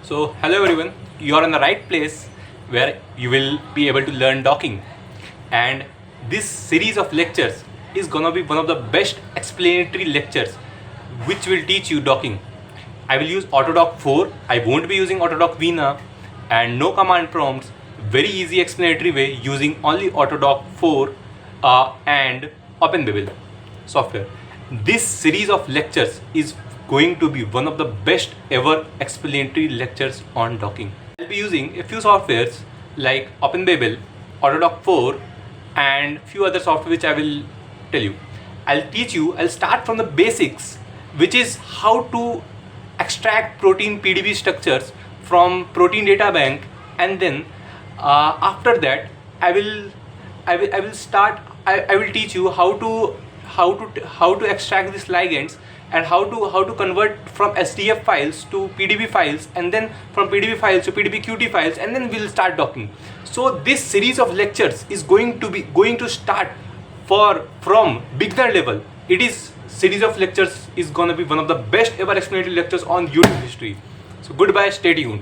So hello everyone, you are in the right place where you will be able to learn docking, and this series of lectures is gonna be one of the best explanatory lectures which will teach you docking. I will use autodock 4, I won't be using autodock Vina, and no command prompts, very easy explanatory way using only autodock 4 and OpenBabel software. This series of lectures is going to be one of the best ever explanatory lectures on docking. I'll be using a few softwares like OpenBabel, autodock 4 and few other software which I will tell you. I'll start from the basics, which is how to extract protein PDB structures from protein data bank, and then after that I will teach you how to extract these ligands and how to convert from SDF files to PDB files, and then from PDB files to PDB-QT files, and then we'll start docking. So this series of lectures is going to start from beginner level. It is series of lectures is gonna be one of the best ever explanatory lectures on YouTube history. So goodbye, stay tuned.